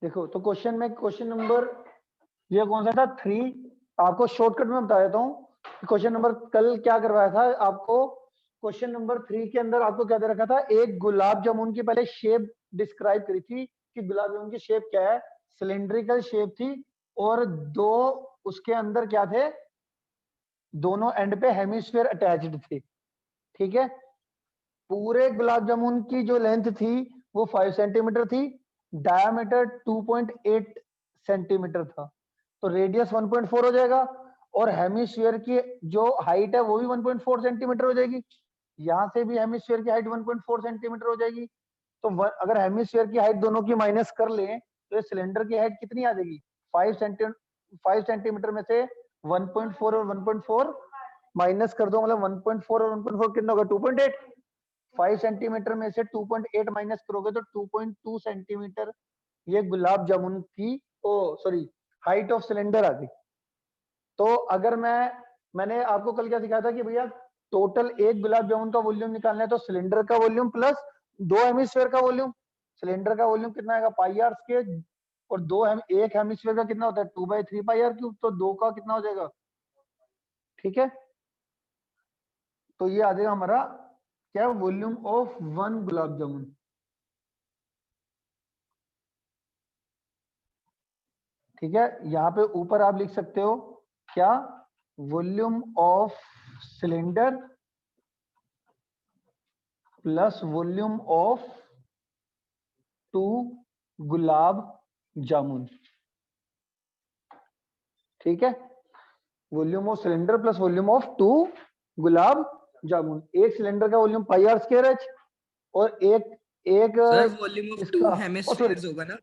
देखो तो क्वेश्चन में क्वेश्चन नंबर ये कौन सा था 3, आपको शॉर्टकट में बता देता हूँ। क्वेश्चन नंबर कल क्या करवाया था आपको, क्वेश्चन नंबर 3 के अंदर आपको क्या दे रखा था, एक गुलाब जामुन की पहले शेप डिस्क्राइब करी थी कि गुलाब जामुन की शेप क्या है, सिलेंड्रिकल शेप थी और दो उसके अंदर क्या थे, दोनों एंड पे हेमिस्फीयर अटैच्ड थे। ठीक है, पूरे गुलाब जामुन की जो लेंथ थी वो 5 सेंटीमीटर थी, डायमीटर 2.8 सेंटीमीटर था, तो रेडियस 1.4 हो जाएगा और हेमिस्फीयर की जो हाइट है वो भी 1.4 सेंटीमीटर हो जाएगी। यहां से भी हेमिस्फीयर की हाइट 1.4 सेंटीमीटर हो जाएगी। तो अगर हेमिस्फीयर की हाइट दोनों की माइनस कर लें तो ये सिलेंडर की हाइट कितनी आ जाएगी, 5 सेंटीमीटर में से 1.4 और 1.4 माइनस कर दो, मतलब 1.4 और 1.4 कितना होगा 2.8। 5 सेंटीमीटर में से 2.8 माइनस करोगे तो 2.2 सेंटीमीटर ये गुलाब जामुन की सॉरी हाइट ऑफ सिलेंडर आ गई। तो अगर मैंने आपको कल क्या सिखाया था कि भैया टोटल एक गुलाब जामुन का वॉल्यूम निकालना है तो सिलेंडर का वॉल्यूम प्लस दो हेमिस्फीयर का वॉल्यूम। सिलेंडर का वॉल्यूम कितना आएगा पाई आर स्क्वायर और एक हेमिस्फीयर का कितना होता है 2/3 पाई आर क्यूब, तो दो का कितना हो जाएगा। ठीक है, तो ये आ जाएगा हमारा क्या, वॉल्यूम ऑफ वन गुलाब जामुन। ठीक है, यहाँ पे ऊपर आप लिख सकते हो क्या, volume of cylinder plus volume of 2 gulab jamun. ठीक है, volume of cylinder plus volume of 2 gulab jamun. एक सिलेंडर का volume pi r square h और एक सर वॉल्यूम ऑफ 2 इसका हेमिस्फीयर्स होगा ना।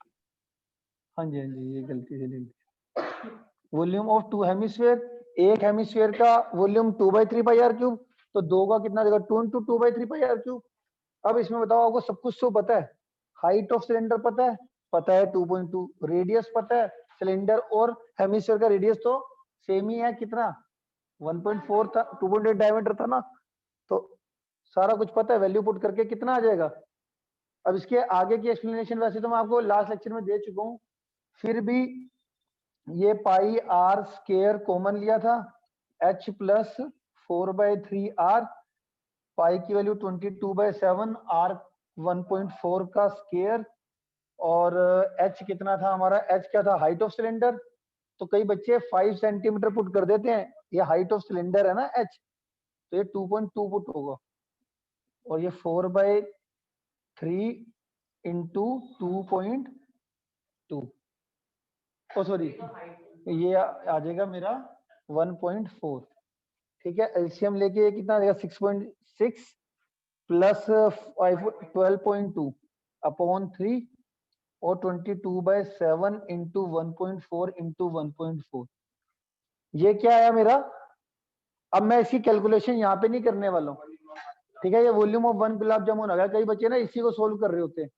हाँ जी ये गलती से ले ली। वॉल्यूम ऑफ 2 हेमिस्फीयर, एक हेमिस्फीयर का वॉल्यूम 2/3 पाई आर क्यूब, तो दो का कितना देगा 2 × 2/3 पाई आर क्यूब। अब इसमें बताओ आपको सब कुछ तो पता है, हाइट ऑफ सिलेंडर पता है 2.2, रेडियस पता है, सिलेंडर और हेमिस्फीयर का रेडियस तो सेम ही है, कितना 1.4 था, 2.8 डायमीटर था ना, तो सारा कुछ पता है, वैल्यू पुट करके कितना आ जाएगा। अब इसके आगे की एक्सप्लेनेशन वैसे तो मैं आपको लास्ट लेक्चर में दे चुका हूँ, फिर भी ये पाई आर स्केयर कॉमन लिया था, h प्लस 4/3 r, पाई की वैल्यू 22/7, r 1.4 का स्केयर और h कितना था हमारा, h क्या था हाइट ऑफ सिलेंडर। तो कई बच्चे 5 सेंटीमीटर पुट कर देते हैं, ये हाइट ऑफ सिलेंडर है ना h, तो ये 2.2 पुट होगा और ये 4/3 इंटू 2.2 सॉरी ये आ जाएगा मेरा 1.4। ठीक है, एलसीएम लेके ये कितना आ जाएगा 6.6 प्लस 12.2 अपॉन 3 और 22/7 इंटू 1.4 इंटू 1.4, ये क्या आया मेरा। अब मैं इसकी कैलकुलेशन यहाँ पे नहीं करने वाला हूँ। ठीक है, ये volume of one gulab jamun आ गया। कई बच्चे ना इसी को सोल्व कर रहे होते हैं,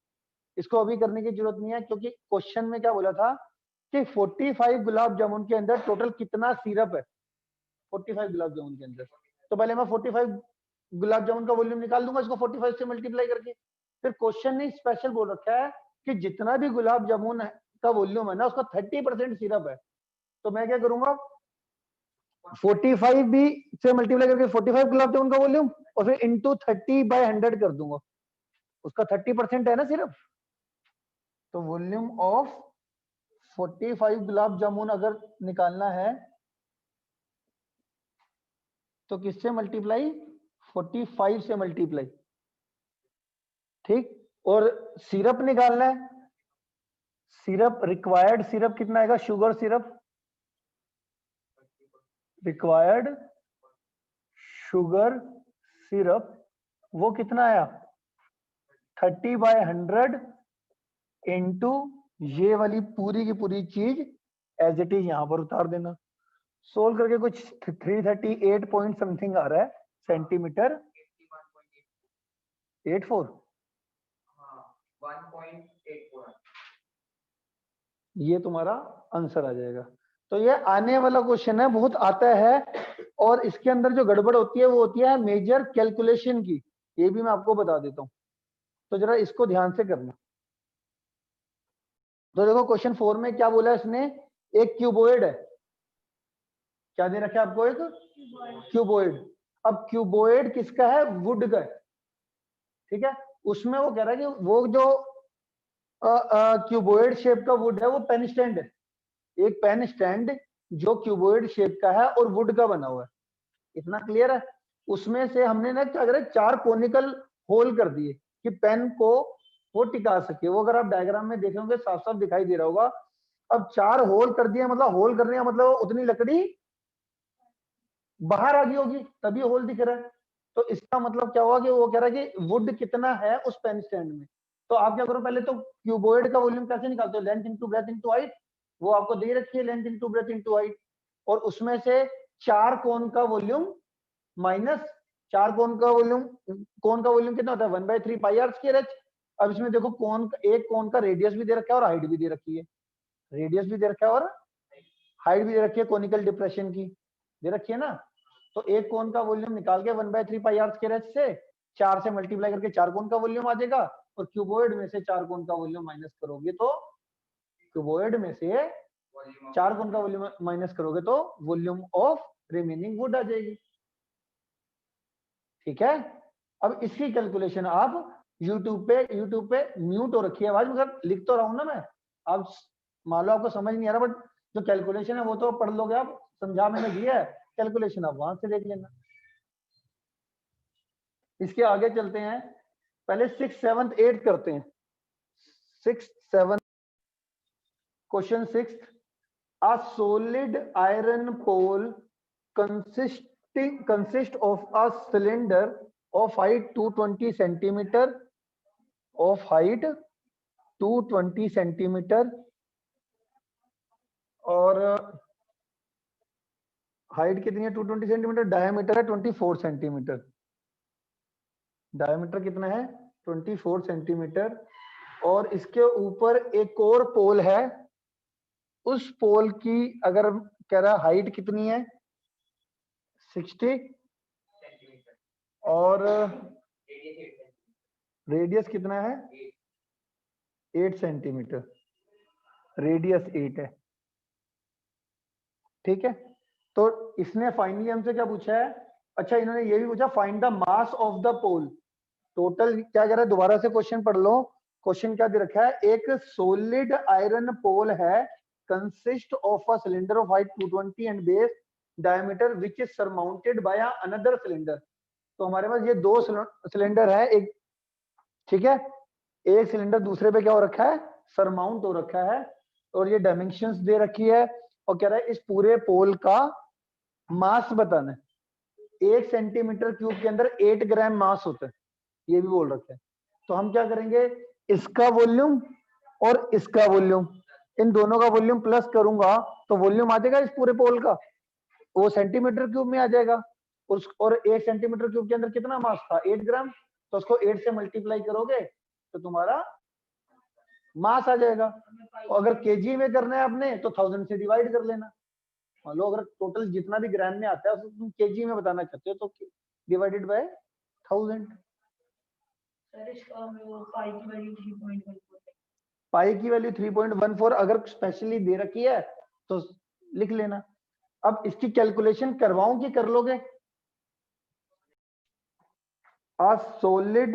इसको अभी करने की जरूरत नहीं है क्योंकि क्वेश्चन में क्या बोला था कि 45 गुलाब जामुन के अंदर टोटल कितना सिरप है, 45 गुलाब जामुन के अंदर। तो पहले मैं 45 गुलाब जामुन का वॉल्यूम निकाल दूंगा इसको 45 से मल्टीप्लाई करके। फिर क्वेश्चन ने स्पेशल बोल रखा है कि जितना भी गुलाब जामुन का वॉल्यूम है ना उसका 30% सिरप है। तो मैं क्या करूंगा 45 भी से मल्टीप्लाई करके 45 गुलाब जामुन का वॉल्यूम और फिर इंटू 30/100 कर दूंगा, उसका 30% है ना सिर्फ। तो वॉल्यूम ऑफ 45 गुलाब जामुन अगर निकालना है तो किससे मल्टीप्लाई 45 से मल्टीप्लाई। ठीक, और सिरप निकालना है, सिरप रिक्वायर्ड सिरप कितना आएगा, sugar syrup required sugar syrup वो कितना आया 30/100 इंटू ये वाली पूरी की पूरी चीज एज इट इज यहां पर उतार देना। सोल्व करके कुछ 338 पॉइंट समथिंग आ रहा है सेंटीमीटर 84 ये तुम्हारा आंसर आ जाएगा। तो ये आने वाला क्वेश्चन है, बहुत आता है और इसके अंदर जो गड़बड़ होती है वो होती है मेजर कैलकुलेशन की, ये भी मैं आपको बता देता हूं, तो जरा इसको ध्यान से करना। तो देखो क्वेश्चन 4 में क्या बोला इसने, एक क्यूबॉइड है, क्या दे रखा है आपको, एक क्यूबॉइड। अब क्यूबॉइड किसका है, वुड का है, ठीक है। उसमें वो कह रहा है कि वो जो क्यूबॉइड शेप का वुड है वो पेन स्टैंड है, एक पेन स्टैंड जो क्यूबॉइड शेप का है और वुड का बना हुआ है, इतना क्लियर है। उसमें से हमने ना क्या करा, 4 कोनिकल होल कर दिए कि पेन को वो टिका सके। वो अगर आप डायग्राम में देखेंगे साफ साफ दिखाई दे रहा होगा। अब 4 होल कर दिए, मतलब होल करने का मतलब उतनी लकड़ी बाहर आ गई होगी तभी होल दिख रहा है। तो इसका मतलब क्या हुआ कि वो कह रहा है कि वुड कितना है उस पेन स्टैंड में। तो आप क्या करो, पहले तो क्यूबॉइड का वॉल्यूम कैसे निकालते हो, length into breadth into height, वो आपको दे रखी है length into breadth into height. और उसमें से 4 कोन का वॉल्यूम माइनस 4 कोन का वॉल्यूम कितना होता है, 1/3 पाई आर स्क्वायर एच। अब इसमें देखो एक कोन का रेडियस भी दे रखा है और हाइट भी दे रखी है, रेडियस भी दे रखा है और हाइट भी दे रखी है, कोनिकल डिप्रेशन की दे रखी है ना। तो एक कोन का वॉल्यूम निकाल के 1/3 पाई आर स्क्वायर एच से 4 से मल्टीप्लाई करके 4 कोन का वॉल्यूम आ जाएगा, और क्यूबॉइड में से 4 कोन का वॉल्यूम माइनस करोगे तो क्यूबॉइड में से 4 कोन का वॉल्यूम माइनस करोगे तो वॉल्यूम ऑफ रिमेनिंग वुड आ जाएगी, ठीक है। अब इसकी कैलकुलेशन आप यूट्यूब पे म्यूट हो रखी है आवाज, मगर लिख तो रहा हूं ना मैं। आप मान लो आपको समझ नहीं आ रहा, बट जो कैलकुलेशन है वो तो पढ़ लोगे आप, समझा मैंने दिया है, कैलकुलेशन आप वहां से देख लेना। इसके आगे चलते हैं, पहले 6, 7, 8 करते हैं। 6, 7, question 6, a solid iron pole consist of a cylinder of height 220 centimeter, of height 220 centimetre, और हाइट कितनी है 220 सेंटीमीटर, डायमीटर है 24 सेंटीमीटर, डायमीटर कितना है 24 सेंटीमीटर। और इसके ऊपर एक और पोल है, उस पोल की अगर कह रहा हाइट कितनी है 60, और रेडियस कितना है 8 सेंटीमीटर, रेडियस 8 है, ठीक है। तो इसने फाइनली हमसे क्या पूछा है, अच्छा इन्होंने ये भी पूछा find the mass of the pole. Total क्या कह रहा है, दोबारा से क्वेश्चन पढ़ लो। क्वेश्चन क्या दे रखा है, एक सोलिड आयरन पोल है, consist of a cylinder of height 220 and base diameter which is surmounted by another cylinder. तो हमारे पास ये 2 सिलेंडर है, एक, ठीक है, एक सिलेंडर दूसरे पे क्या हो रखा है, सरमाउंट हो रखा है, और ये डायमेंशंस दे रखी है, और कह रहा है इस पूरे पोल का मास बताना है। 1 सेंटीमीटर क्यूब के अंदर 8 ग्राम मास होता है, ये भी बोल रखा है। तो हम क्या करेंगे, इसका वॉल्यूम और इसका वॉल्यूम, इन दोनों का वॉल्यूम प्लस करूंगा तो वॉल्यूम आ जाएगा इस पूरे पोल का, वो सेंटीमीटर क्यूब में आ जाएगा। और 1 सेंटीमीटर क्यूब के अंदर कितना मास था 8 ग्राम, तो उसको 8 से मल्टीप्लाई करोगे तो तुम्हारा मास आ जाएगा। और अगर केजी में करना है आपने तो 1000 से डिवाइड कर लेना। मान लो अगर टोटल जितना भी ग्राम में आता है उसको तुम केजी में बताना चाहते हो तो डिवाइडेड बाय 1000। पाई की वैल्यू 3.14 अगर स्पेशली दे रखी है तो लिख लेना। अब इसकी कैलकुलेशन करवाऊं कि कर लोगे। A solid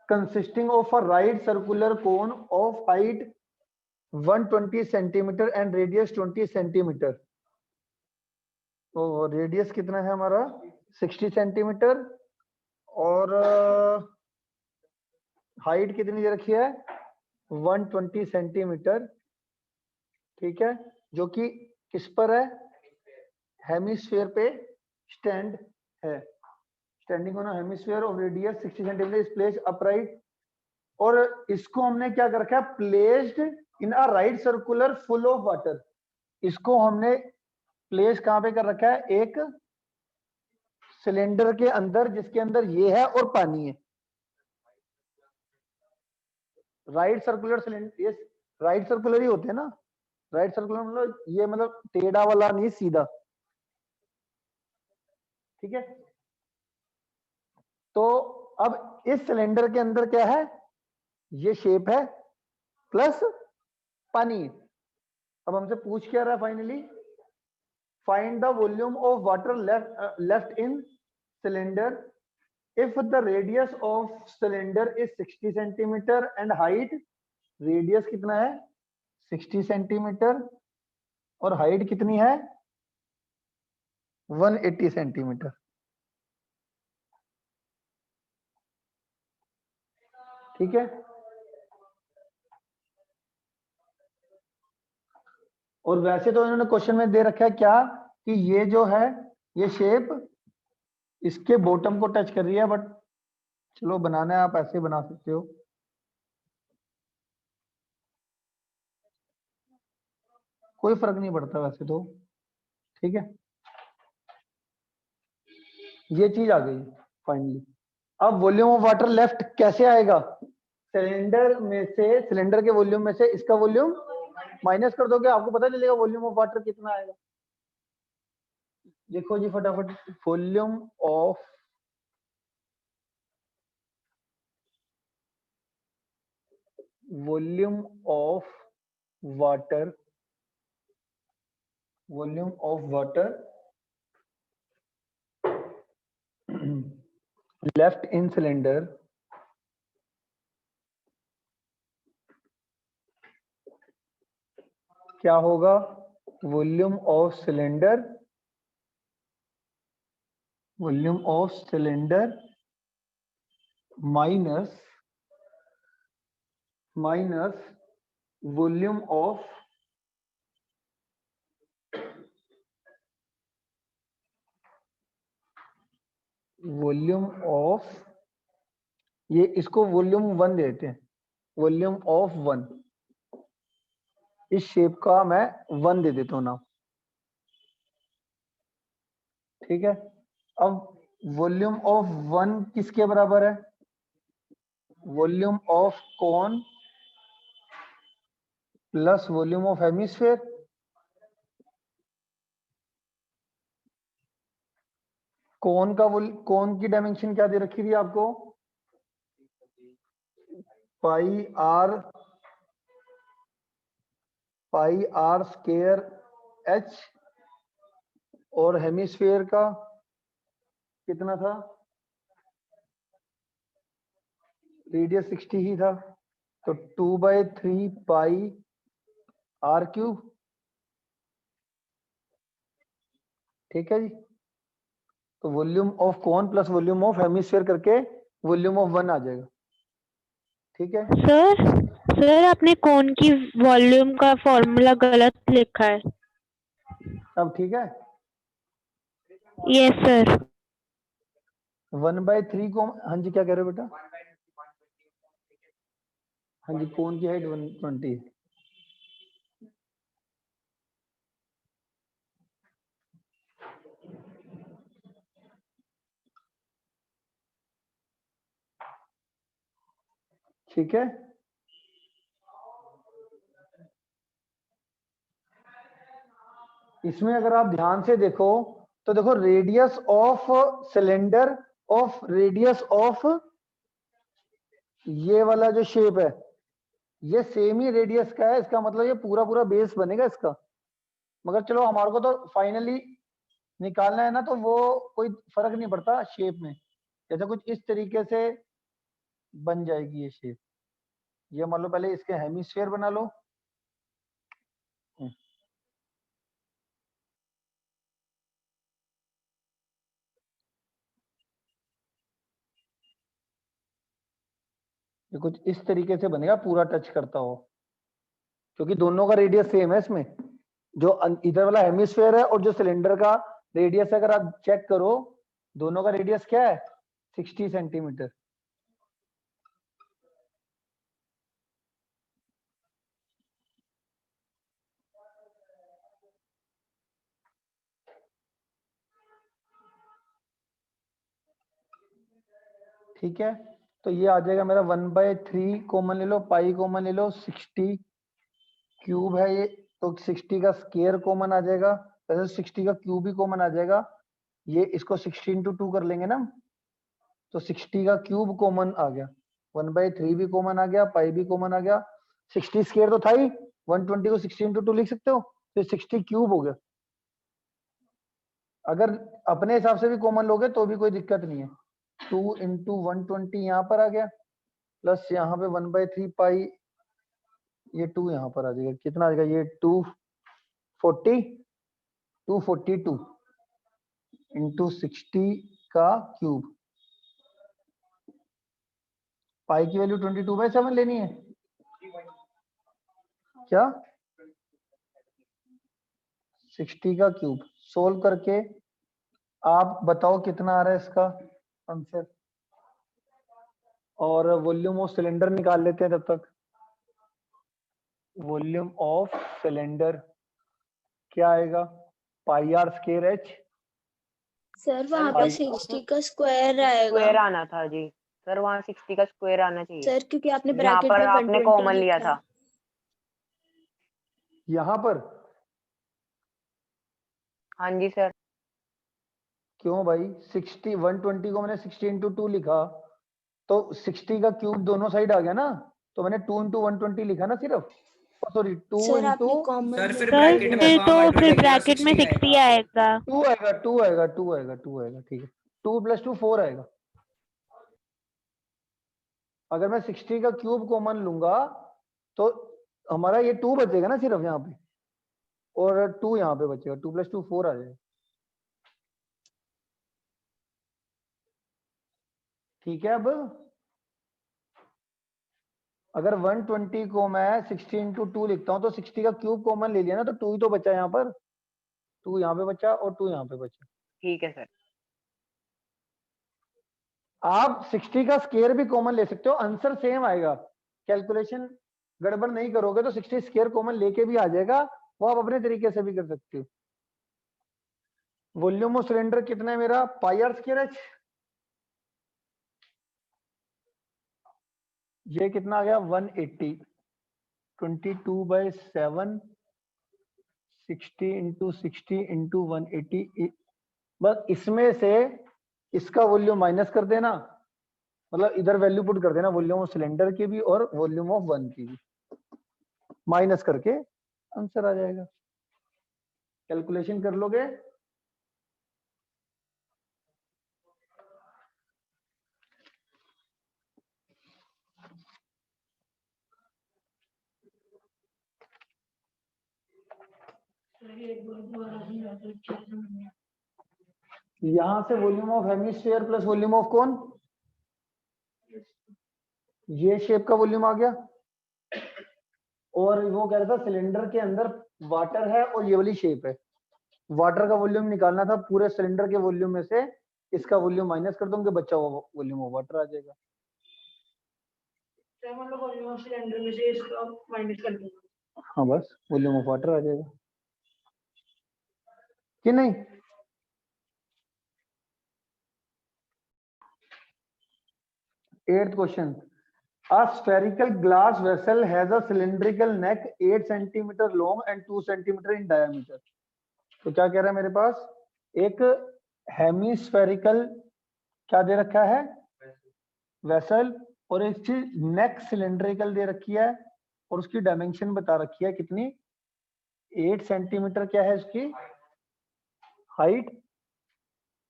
consisting of a right circular cone of height 120 centimeter and radius 20 centimeter। तो रेडियस कितना है हमारा 60 सेंटीमीटर, और हाइट कितनी दे रखी है 120 सेंटीमीटर, ठीक है, जो कि किस पर है, हेमिस्फीयर पे स्टैंड है, standing on hemisphere of radius 60 centimetre is placed upright. और इसको हमने क्या कर रखा है, placed in a right circular full of water. इसको हमने प्लेस कहां पे कर रखा है, एक सिलेंडर के अंदर जिसके अंदर ये है और पानी है। राइट सर्कुलर सिलेंडर, ये राइट सर्कुलर ही होते हैं ना, राइट सर्कुलर मतलब ये मतलब टेढ़ा वाला नहीं, सीधा, ठीक है। तो अब इस सिलेंडर के अंदर क्या है, ये शेप है प्लस पानी। अब हमसे पूछ क्या रहा है finally, find the volume of water left in cylinder if the radius of cylinder is 60 centimetre and height, radius कितना है 60 सेंटीमीटर और हाइट कितनी है 180 सेंटीमीटर। ठीक है, और वैसे तो इन्होंने क्वेश्चन में दे रखा है क्या कि ये जो है ये शेप इसके बॉटम को टच कर रही है, बट चलो बनाना है आप ऐसे बना सकते हो। कोई फर्क नहीं पड़ता वैसे तो। ठीक है, ये चीज आ गई फाइनली। अब वॉल्यूम ऑफ वाटर लेफ्ट कैसे आएगा, सिलेंडर में से, सिलेंडर के वॉल्यूम में से इसका वॉल्यूम माइनस कर दोगे, आपको पता चलेगा वॉल्यूम ऑफ वाटर कितना आएगा। देखो जी फटाफट, volume of water, volume of water left in cylinder क्या होगा, volume of cylinder minus volume of ये इसको वॉल्यूम 1 देते हैं, वॉल्यूम ऑफ 1, इस शेप का मैं 1 दे देता हूं नाम। ठीक है, अब वॉल्यूम ऑफ 1 किसके बराबर है, volume of cone plus volume of hemisphere. Cone की डायमेंशन क्या दे रखी थी आपको, पाई आर स्क्वायर एच, और हेमिस्फेयर का कितना था, रेडियस 60 ही था, तो 2/3 पाई आर क्यूब। ठीक है जी, तो volume of cone plus volume of hemisphere करके वॉल्यूम ऑफ 1 आ जाएगा। ठीक है सर आपने कोन की वॉल्यूम का फॉर्मूला गलत लिखा है। अब ठीक है, यस सर। 1/3 को, हाँ जी क्या कह रहे हो बेटा, हाँ जी कोन की हाइट 120 है। ठीक है, इसमें अगर आप ध्यान से देखो तो देखो radius of cylinder of radius of ये वाला जो शेप है ये सेम ही रेडियस का है, इसका मतलब ये पूरा पूरा बेस बनेगा इसका। मगर चलो हमारे को तो फाइनली निकालना है ना, तो वो कोई फर्क नहीं पड़ता शेप में, जैसे कुछ इस तरीके से बन जाएगी ये शेप। ये मान लो पहले इसके हेमिस्फीयर बना लो, ये कुछ इस तरीके से बनेगा पूरा टच करता हो, क्योंकि दोनों का रेडियस सेम है इसमें, जो इधर वाला हेमिस्फीयर है और जो सिलेंडर का रेडियस है, अगर आप चेक करो दोनों का रेडियस क्या है 60 सेंटीमीटर। ठीक है, तो ये आ जाएगा मेरा 1/3 कॉमन ले लो, पाई कॉमन ले लो, 60 क्यूब है ये, तो 60 का स्क्वायर कॉमन आ जाएगा, वैसे 60 का क्यूब भी कॉमन आ जाएगा, ये इसको 60 × 2 कर लेंगे ना, तो 60 का क्यूब कॉमन आ गया, 1/3 भी कॉमन आ गया, पाई भी कॉमन आ गया, 60 स्क्वायर तो था ही, 120 को 60 इंटू 2 लिख सकते हो, तो 60 क्यूब हो गया। अगर अपने हिसाब से भी कॉमन लोगे तो भी कोई दिक्कत नहीं है। 2 इंटू 120 यहाँ पर आ गया, प्लस यहाँ पे 1/3 पाई, ये 2 यहाँ पर आ जाएगा, कितना आ जाएगा ये 242 इंटू 60 का क्यूब। पाई की वैल्यू 22/7 लेनी है क्या? 60 का क्यूब सोल्व करके आप बताओ कितना आ रहा है इसका आंसर, और वॉल्यूम ऑफ सिलेंडर निकाल लेते हैं तब तक। वॉल्यूम ऑफ सिलेंडर क्या आएगा? पाई आर स्क्वायर एच। सर वहाँ पे 60 का स्क्वायर आएगा। स्क्वायर आना था जी सर, वहाँ 60 का स्क्वायर आना चाहिए सर क्योंकि आपने जहाँ ब्रैकेट पर में आपने 120 कॉमन लिया लिखा है। था। यहाँ पर हाँ जी सर। क्यों भाई? 60 120 को मैंने 60 इंटू 2 लिखा, तो 60 का क्यूब दोनों साइड आ गया ना, तो मैंने 2 इंटू 120 लिखा ना सिर्फ, सॉरी 2 सर आपने इंटू कॉमन सर फिर सर ब्रैकेट में फिर तो वहाँ फिर 120 के बाद ब्रैकेट में 60 60 आएगा। 2 आएगा, 2 आएगा, 2 आएगा, 2 आएगा, ठीक है। 2 + 2 4 आएगा। अगर मैं 60 का क्यूब कॉमन लूंगा तो हमारा ये 2 बचेगा ना सिर्फ यहाँ पे, और 2 यहाँ पे बचेगा, 2 + 2 4 आ जाएगा। ठीक है। अब अगर 120 को मैं 60 इंटू 2 लिखता हूं तो 60 का क्यूब कॉमन ले लिया ना, तो 2 ही तो बचा यहाँ पर, 2 यहाँ पे बचा और 2 यहाँ पे बचा। ठीक है सर। आप 60 का स्क्वायर भी कॉमन ले सकते हो, आंसर सेम आएगा। कैलकुलेशन गड़बड़ नहीं करोगे तो 60 स्क्वायर कॉमन लेके भी आ जाएगा, वो आप अपने तरीके से भी कर सकते हो। वॉल्यूम ऑफ सिलेंडर कितना है मेरा? पाई आर स्क्वायर एच। ये कितना आ गया? 180। 22/7 60 इंटू 60 इंटू 180। बस इसमें से इसका वॉल्यूम माइनस कर देना, मतलब इधर वैल्यू पुट कर देना वॉल्यूम ऑफ सिलेंडर की भी और वॉल्यूम ऑफ 1 की भी, माइनस करके आंसर आ जाएगा। कैलकुलेशन कर लोगे? यहां से volume of hemisphere plus volume of कौन, ये शेप का वॉल्यूम आ गया, और वो कह रहा था सिलेंडर के अंदर वाटर है और ये वाली शेप है, वाटर का वॉल्यूम निकालना था, पूरे सिलेंडर के वॉल्यूम में से इसका वॉल्यूम माइनस कर दूंगे, बचा हुआ वॉल्यूम ऑफ वाटर आ जाएगा। वॉल्यूम ऑफ सिलेंडर में से इसका माइनस कर दूंगा। हाँ बस वॉल्यूम ऑफ वाटर आ जाएगा कि नहीं? Eighth question, a spherical glass vessel has a cylindrical neck 8 centimeter long and 2 centimeter in diameter। तो क्या कह रहा है मेरे पास? एक हेमिस्फेरिकल क्या दे रखा है? वेसल, और इसकी नेक सिलेंड्रिकल दे रखी है, और उसकी डायमेंशन बता रखी है कितनी? 8 सेंटीमीटर क्या है इसकी हाइट,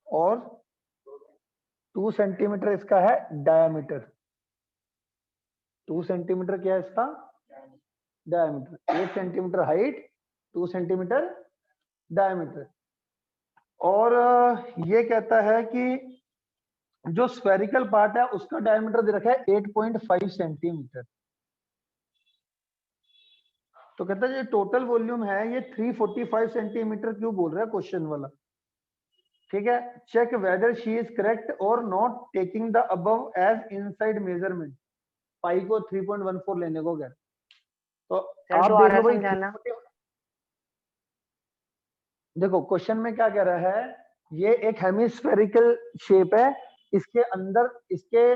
और 2 सेंटीमीटर इसका है डायमीटर। 2 सेंटीमीटर क्या है इसका diameter, 8 centimetre height, 2 centimetre diameter. और ये कहता है कि जो स्फेरिकल पार्ट है उसका डायमीटर दे रखा है 8.5 सेंटीमीटर। तो कहता है ये टोटल वॉल्यूम है ये 345 सेंटीमीटर क्यूब बोल रहा है क्वेश्चन वाला। ठीक है, check whether she is correct और not taking the above as inside measurement. Pi को 3.14 लेने को गया। तो आप देख लो भाई, देखो क्वेश्चन में क्या कह रहा है, ये एक हेमिस्फेरिकल शेप है, इसके अंदर इसके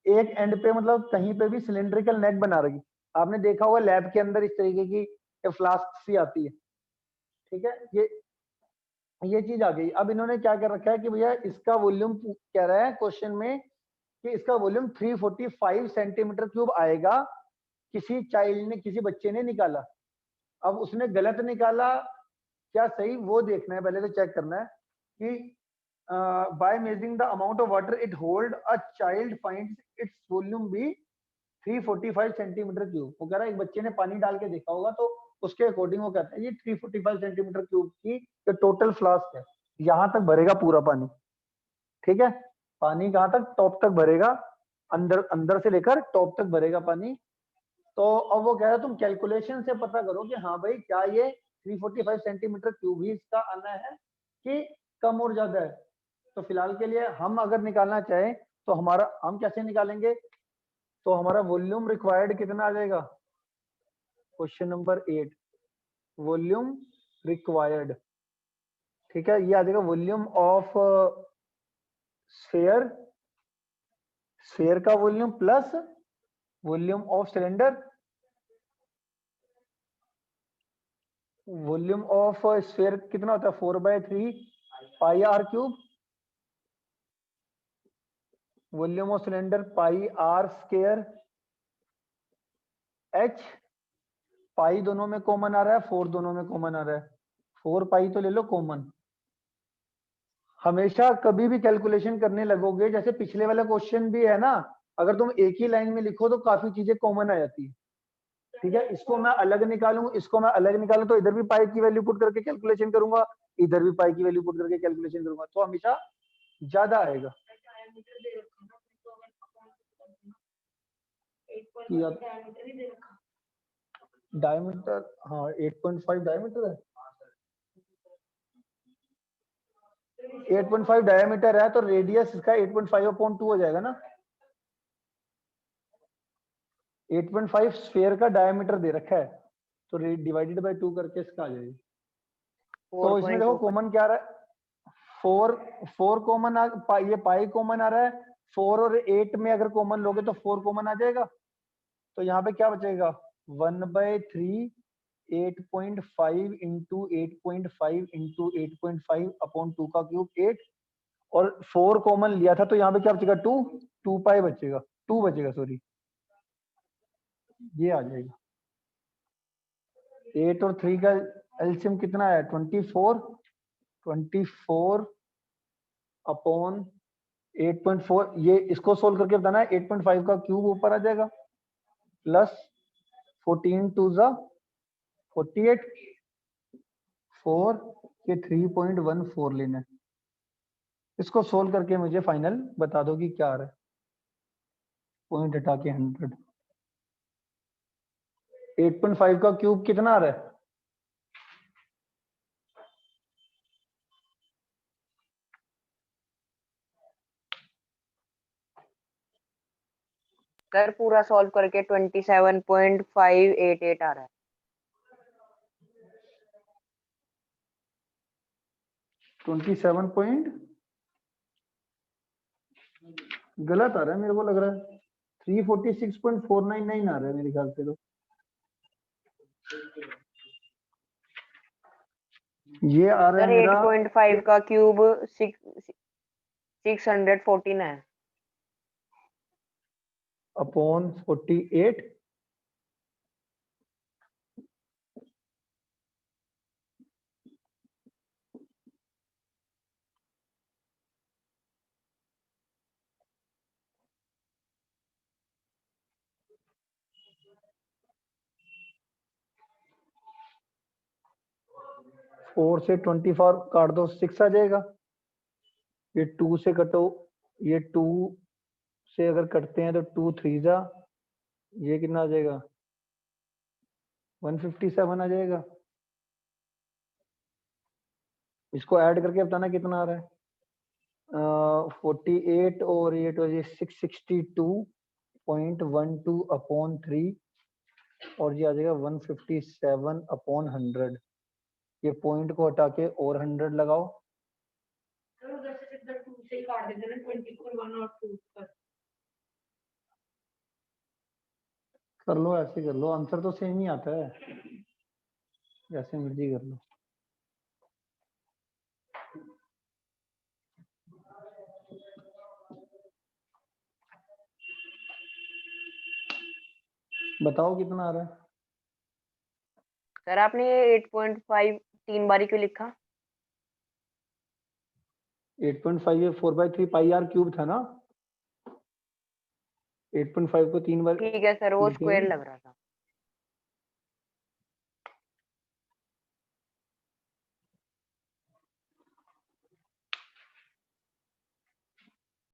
एक एंड पे मतलब कहीं पे भी सिलेंड्रिकल नेक बना रही। आपने देखा होगा लैब के अंदर इस तरीके की फ्लास्क सी आती है। ठीक है, ये चीज आ गई। अब इन्होंने क्या कर रखा है कि भैया इसका वॉल्यूम कह रहा है क्वेश्चन में कि इसका वॉल्यूम 345 सेंटीमीटर क्यूब आएगा, किसी चाइल्ड ने, किसी बच्चे ने निकाला, अब उसने गलत निकाला क्या सही वो देखना है, पहले तो चेक करना है कि by measuring the amount of water it hold a child finds its volume be 345 centimetre cube. वो कह रहा है एक बच्चे ने पानी डाल के देखा होगा तो उसके अकॉर्डिंग वो कहता है ये 345 सेंटीमीटर क्यूब की जो टोटल फ्लास्क है यहां तक भरेगा पूरा पानी। ठीक है, पानी कहां तक, टॉप तक भरेगा, अंदर अंदर से लेकर टॉप तक भरेगा पानी। तो अब वो कह रहा है तुम कैलकुलेशन से पता करो कि हाँ भाई क्या ये 345 सेंटीमीटर क्यूब ही इसका आना है कि कम और ज्यादा है। तो फिलहाल के लिए हम अगर निकालना चाहें तो हमारा हम कैसे निकालेंगे, तो हमारा वॉल्यूम रिक्वायर्ड कितना आ जाएगा, क्वेश्चन नंबर 8 वॉल्यूम रिक्वायर्ड। ठीक है, ये आ जाएगा वॉल्यूम ऑफ स्फीयर, स्फीयर का volume plus volume of cylinder, volume of sphere कितना होता है 4/3 pi r cube, volume of cylinder pi r square h, pi दोनों में कॉमन आ रहा है, 4 दोनों में कॉमन आ रहा है, 4 पाई तो ले लो कॉमन। हमेशा कभी भी कैलकुलेशन करने लगोगे, जैसे पिछले वाला क्वेश्चन भी है ना, अगर तुम एक ही लाइन में लिखो तो काफी चीजें कॉमन आ जाती है। ठीक है, इसको मैं अलग निकालूं, इसको मैं अलग निकालूं तो इधर भी पाई की वैल्यू पुट करके कैलकुलेशन करूंगा, इधर भी पाई की वैल्यू पुट करके कैलकुलेशन करूंगा, तो हमेशा ज्यादा आएगा। डायमीटर दे रखा है ना, तो अगर कि 8.5 आप डायमीटर ही दे रखा है। डायमीटर, हाँ 8.5 डायमीटर है, 8.5 डायमीटर है तो रेडियस इसका 8.5/2 हो जाएगा ना। 8.5 स्फीयर का डायमीटर दे रखा है तो डिवाइडेड बाय 2 करके इसका आ जाएगा। तो इसमें देखो 4.25 कॉमन क्या आ रहा है, 4 कॉमन, ये पाई कॉमन आ रहा है, 4 और 8 में अगर कॉमन लोगे तो 4 कॉमन आ जाएगा, तो यहाँ पे क्या बचेगा 1/3 8.5 इंटू 8.5 इंटू 8.5/2 का क्यूब 8, और 4 कॉमन लिया था तो यहाँ पे क्या बचेगा 2 पाई बचेगा, 2 बचेगा सॉरी, ये आ जाएगा। 8 और 3 का एलसीएम कितना है 24 अपॉन 8.4, ये इसको सोल्व करके बताना है, 8.5 का क्यूब ऊपर आ जाएगा प्लस 14 2 जा 48, 4 के 3.14 लेना है। इसको सोल्व करके मुझे फाइनल बता दो कि क्या आ रहा है, पॉइंट हटा के 100, 8.5 का क्यूब कितना आ रहा है, सर पूरा सॉल्व करके 27.588 आ रहा है। 27 पॉइंट गलत आ रहा है मेरे को लग रहा है, 346.499 आ रहा है मेरे ख्याल से, तो ये आ रहा सर है मेरा 8.5 का क्यूब 614 है। अपॉन 48, फोर से 24 काट दो 6 आ जाएगा, ये 2 से कटो, ये 2 से अगर कटते हैं तो 2 3 जा, ये कितना आ जाएगा 157 आ जाएगा। इसको ऐड करके बताना कितना आ रहा है, 48 और ये तो ये 662.12/3, और ये आ जाएगा 157/100। ये पॉइंट को हटा के और 100 लगाओ, तो उधर से सीधा 2 से ही काट देते ना, 24 1 और 2 पर। कर लो ऐसे कर लो, आंसर तो सेम ही आता है, जैसे मर्जी कर लो। बताओ कितना आ रहा है? सर आपने ये 8.5 3 बारी क्यों लिखा? 8.5 ये 4/3 पाई आर क्यूब था ना। 8.5 को 3 बार ठीक है सर, वो लिखेंगे। स्क्वायर लग रहा था।